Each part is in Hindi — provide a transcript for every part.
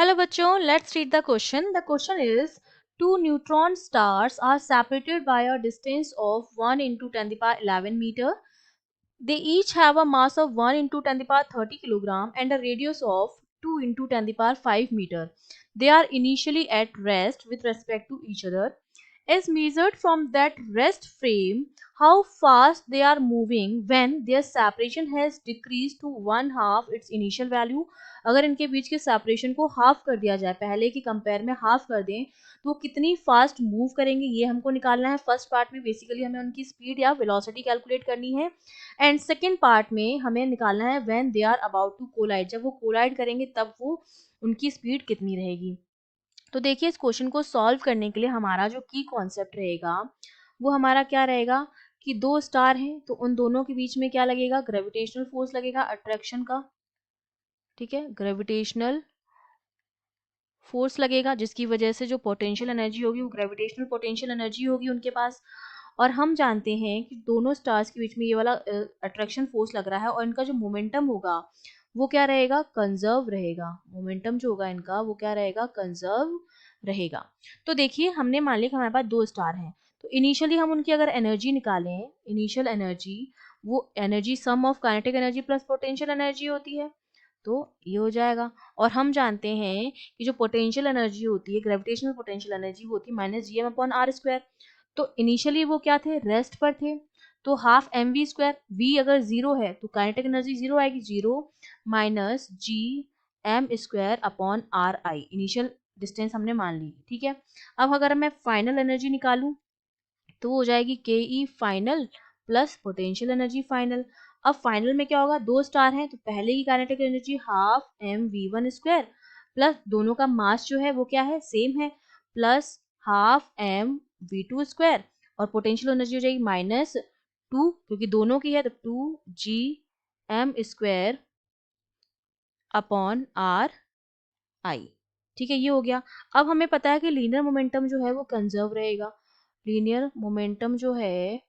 Hello बच्चों, let's read the question. The question is, two neutron stars are separated by a distance of 1 into 10 to the power 11 meter. They each have a mass of 1 into 10 to the power 30 kilogram and a radius of 2 into 10 to the power 5 meter. They are initially at rest with respect to each other. As measured from that rest frame, how fast they are moving when their separation has decreased to one half its initial value. अगर इनके बीच के सेपरेशन को हाफ कर दिया जाए, पहले के कंपेयर में हाफ कर दें, तो कितनी फास्ट मूव करेंगे ये हमको निकालना है. फर्स्ट पार्ट में बेसिकली हमें उनकी स्पीड या वेलोसिटी कैलकुलेट करनी है एंड सेकेंड पार्ट में हमें निकालना है when they are about to collide. जब वो कोलाइड करेंगे तब वो उनकी स्पीड कितनी रहेगी. तो देखिए, इस क्वेश्चन को सॉल्व करने के लिए हमारा जो की कॉन्सेप्ट रहेगा वो हमारा क्या रहेगा कि दो स्टार हैं तो उन दोनों के बीच में क्या लगेगा, ग्रेविटेशनल फोर्स लगेगा अट्रैक्शन का. ठीक है, ग्रेविटेशनल फोर्स लगेगा जिसकी वजह से जो पोटेंशियल एनर्जी होगी वो ग्रेविटेशनल पोटेंशियल एनर्जी होगी उनके पास. और हम जानते हैं कि दोनों स्टार्स के बीच में ये वाला अट्रैक्शन फोर्स लग रहा है और इनका जो मोमेंटम होगा वो क्या रहेगा, कंजर्व रहेगा. मोमेंटम जो होगा इनका वो क्या रहेगा, कंजर्व रहेगा. तो देखिए, हमने मान लिया कि हमारे पास दो स्टार हैं तो इनिशियली हम उनकी अगर एनर्जी निकालें, इनिशियल एनर्जी, वो energy sum of kinetic energy plus potential energy होती है, तो ये हो जाएगा. और हम जानते हैं कि जो पोटेंशियल एनर्जी होती है, ग्रेविटेशनल पोटेंशियल एनर्जी होती है minus G M upon R square. तो इनिशियली वो क्या थे, रेस्ट पर थे, तो half M V square, V अगर जीरो है तो काइनेटिक एनर्जी जीरो आएगी, zero minus G M square upon R I. Initial distance हमने मान ली. ठीक है, अब अगर मैं फाइनल एनर्जी निकालूं तो हो जाएगी के E final plus potential energy final. अब फाइनल में क्या होगा, दो स्टार हैं तो पहले की kinetic energy half M V one square plus दोनों का मास जो है वो क्या है, सेम है, plus half M V two square और पोटेंशियल एनर्जी हो जाएगी माइनस टू क्योंकि दोनों की है तो two G M square upon R I. ठीक है, ये हो गया. अब हमें पता है कि लीनियर मोमेंटम जो है वो कंजर्व रहेगा. लीनियर मोमेंटम जो है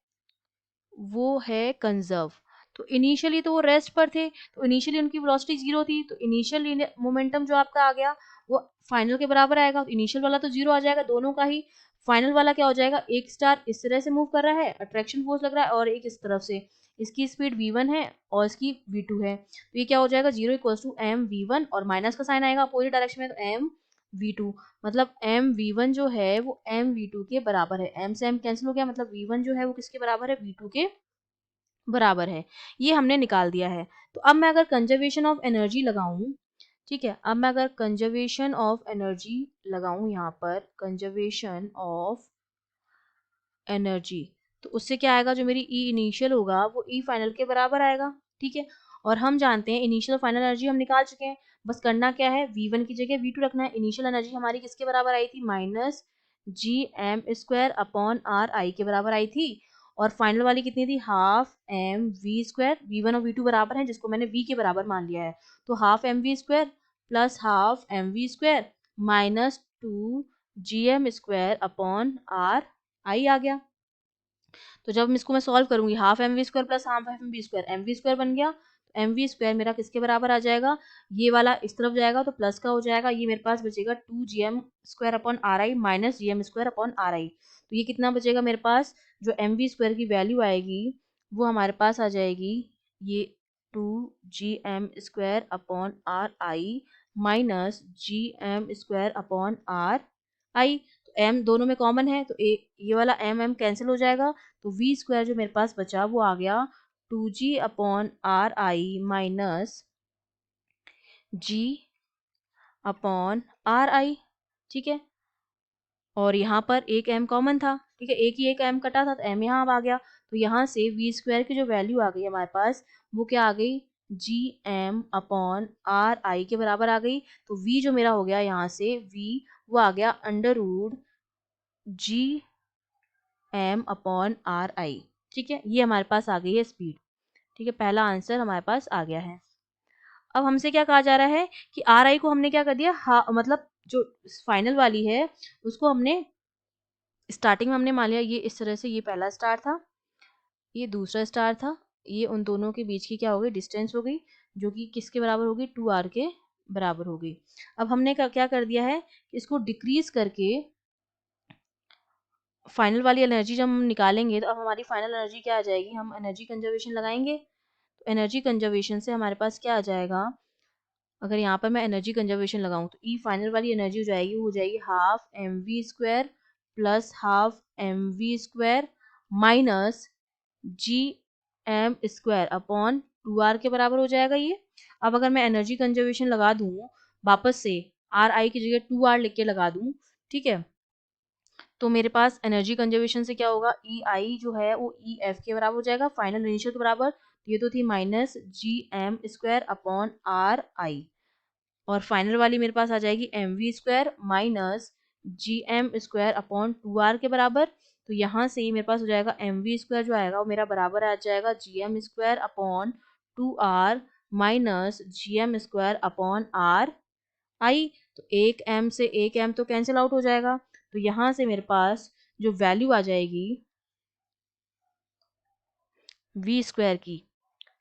वो है कंजर्व. तो इनिशियली तो वो रेस्ट पर थे तो इनिशियली उनकी वेलोसिटी जीरो थी तो इनिशियल मोमेंटम जो आपका आ गया वो फाइनल के बराबर आएगा. इनिशियल वाला तो जीरो आ जाएगा दोनों का ही. फाइनल वाला क्या हो जाएगा, एक स्टार इस तरह से मूव कर रहा है, अट्रैक्शन फोर्स लग रहा है, और एक इस तरफ से, इसकी स्पीड v1 है और इसकी v2 है, तो ये क्या हो जाएगा, zero equal to M V one और माइनस का साइन आएगा अपोजिट डायरेक्शन में तो एम वी टू. मतलब एम वी वन जो है वो एम वी टू के बराबर है. एम से एम कैंसिल हो गया, मतलब वी वन जो है वो किसके बराबर है, वी टू के बराबर है. ये हमने निकाल दिया है. तो अब मैं अगर कंजर्वेशन ऑफ एनर्जी लगाऊं, ठीक है, अब मैं अगर कंजर्वेशन ऑफ एनर्जी लगाऊं यहाँ पर, कंजर्वेशन ऑफ एनर्जी, तो उससे क्या आएगा, जो मेरी ई इनिशियल होगा वो ई फाइनल के बराबर आएगा. ठीक है, और हम जानते हैं इनिशियल फाइनल एनर्जी हम निकाल चुके हैं. बस करना क्या है, v1 की जगह v2 रखना है. इनिशियल एनर्जी हमारी किसके बराबर आई थी, minus G M square upon R I के बराबर आई थी. और फाइनल वाली कितनी थी, half M V square. v1 और v2 बराबर हैं जिसको मैंने v के बराबर मान लिया है, तो half M V square plus half M V square minus two G M square upon R आई आ गया. तो जब इसको मैं सॉल्व करूंगी, half M V square plus half M V square, M V square बन गया. एम वी स्क्वायर मेरा किसके बराबर आ जाएगा, ये वाला इस तरफ जाएगा तो प्लस का हो जाएगा, ये मेरे पास बचेगा two G M square upon R I minus G M square upon R I. तो ये कितना बचेगा मेरे पास, जो एम वी स्क्वायर की वैल्यू आएगी वो हमारे पास आ जाएगी ये two G M square upon R I minus G M square upon R I. तो एम दोनों में कॉमन है तो ये वाला एम एम कैंसिल हो जाएगा, तो वी स्क्वायर जो मेरे पास बचा वो आ गया two G upon R I minus G upon R I. ठीक है, और यहाँ पर एक एम कॉमन था. ठीक है, एक ही एक एम कटा था तो एम यहाँ आ गया, तो यहाँ से वी स्क्वायर की जो वैल्यू आ गई हमारे पास वो क्या आ गई, G M upon R I के बराबर आ गई. तो वी जो मेरा हो गया यहाँ से वी वो आ गया under root G M upon R I. ठीक है, ये हमारे पास आ गई है स्पीड. ठीक है, पहला आंसर हमारे पास आ गया है. अब हमसे क्या कहा जा रहा है कि आर आई को हमने क्या कर दिया, मतलब जो फाइनल वाली है उसको हमने स्टार्टिंग में हमने मान लिया ये इस तरह से, ये पहला स्टार था, ये दूसरा स्टार था, ये उन दोनों के बीच की क्या हो गई, डिस्टेंस हो गई, जो कि किसके बराबर होगी, टू आर के बराबर हो गई। अब हमने क्या कर दिया है, इसको डिक्रीज करके फाइनल वाली एनर्जी जब हम निकालेंगे तो अब हमारी फाइनल एनर्जी क्या आ जाएगी, हम एनर्जी कंजर्वेशन लगाएंगे तो एनर्जी कंजर्वेशन से हमारे पास क्या आ जाएगा, अगर यहाँ पर मैं एनर्जी कंजर्वेशन लगाऊं तो ई फाइनल वाली एनर्जी हो जाएगी, वो हो जाएगी half M V square plus half M V square minus G M square upon 2r के बराबर हो जाएगा ये। अब अगर मैं एनर्जी कंजर्वेशन लगा दूं वापस से, आर आई की जगह 2r लिख के लगा दूं, ठीक है, तो मेरे पास एनर्जी कंजर्वेशन से क्या होगा, ई आई जो है वो ई एफ के बराबर हो जाएगा फाइनल इनिशियल के बराबर। ये तो थी minus G M square upon R I, और फाइनल वाली मेरे पास आ जाएगी M V square minus G M square upon 2r के बराबर। तो यहाँ से ही मेरे पास हो जाएगा एम वी स्क्वायर जो आएगा वो मेरा बराबर आ जाएगा G M square upon 2r minus G M square upon R I. तो एक एम से एक एम तो कैंसिल आउट हो जाएगा, तो यहाँ से मेरे पास जो वैल्यू आ जाएगी वी स्क्वायर की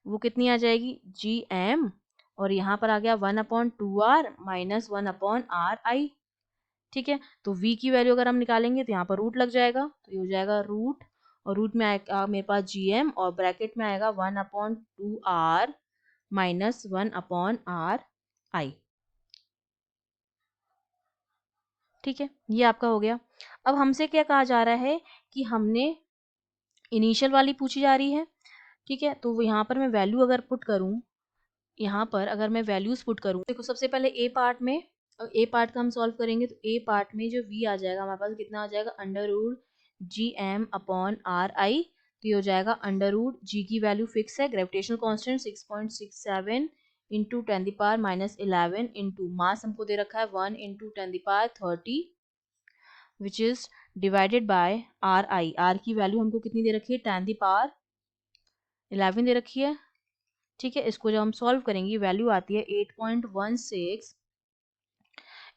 वो कितनी आ जाएगी, जी एम, और यहाँ पर आ गया 1/2r माइनस 1/r आई। ठीक है, तो v की वैल्यू अगर हम निकालेंगे तो यहाँ पर रूट लग जाएगा, तो ये हो जाएगा रूट, और रूट में आएगा मेरे पास gm और ब्रैकेट में आएगा 1/2r माइनस 1/r आई। ठीक है, ये आपका हो गया। अब हमसे क्या कहा जा रहा है कि हमने इनिशियल वाली पूछी जा रही है, ठीक है, तो यहाँ पर मैं वैल्यू अगर पुट करूँ, यहाँ पर अगर मैं वैल्यूज पुट करूँ, देखो सबसे पहले ए पार्ट में, ए पार्ट का हम सॉल्व करेंगे तो ए पार्ट में जो v आ जाएगा हमारे पास कितना आ जाएगा, under root G M upon R I. तो ये हो जाएगा अंडर रूट जी की वैल्यू फिक्स है, gravitational constant 6.67 into 10⁻11 into mass हमको दे रखा है 1 into 10⁻30 which is divided by R I. R की वैल्यू हमको कितनी दे रखी है, 10⁻11 दे रखी है। ठीक है, इसको जब हम सॉल्व करेंगे वैल्यू आती है 8.16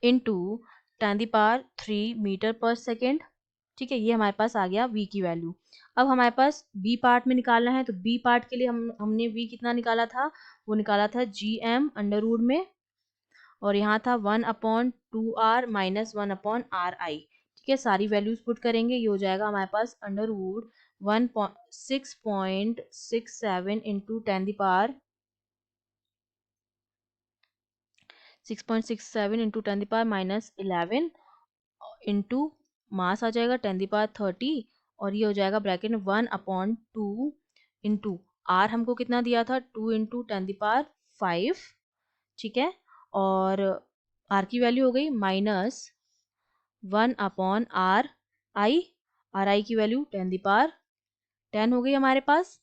इंटू 10⁻³ मीटर पर सेकेंड। ठीक है, ये हमारे पास आ गया v की वैल्यू। अब हमारे पास b पार्ट में निकालना है, तो b पार्ट के लिए हमने v कितना निकाला था, वो निकाला था जी एम अंडर रूट में, और यहाँ था 1/2r माइनस 1/r आई। ठीक है, सारी वैल्यूज पुट करेंगे, ये हो जाएगा हमारे पास under root 6.67 into 6.67 into 10⁻−11 into mass आ जाएगा 10⁻30, और ये हो जाएगा ब्रैकेट में 1/2 इंटू आर हमको कितना दिया था 2 इंटू 10⁵। ठीक है, और आर की वैल्यू हो गई माइनस 1/r आई, आर आई की वैल्यू 10⁻10 हो गई हमारे पास।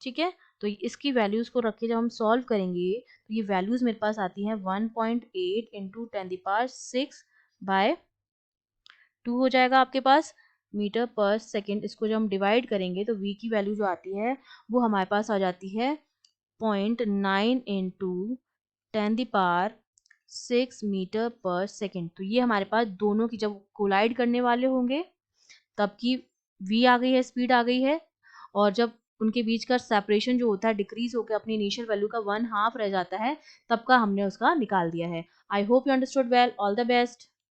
ठीक है, तो इसकी वैल्यूज को रख के जब हम सॉल्व करेंगे तो ये वैल्यूज मेरे पास आती हैं 1.8 इंटू 10⁻6/2 हो जाएगा आपके पास मीटर पर सेकेंड। इसको जब हम डिवाइड करेंगे तो v की वैल्यू जो आती है वो हमारे पास आ जाती है 0.9 इंटू 10⁻6 मीटर पर सेकेंड। तो ये हमारे पास दोनों की जब कोलाइड करने वाले होंगे तब की v आ गई है, स्पीड आ गई है, और जब उनके बीच का सेपरेशन जो होता है डिक्रीज होकर अपनी इनिशियल वैल्यू का 1/2 रह जाता है, तब का हमने उसका निकाल दिया है। I hope you understood well, all the best.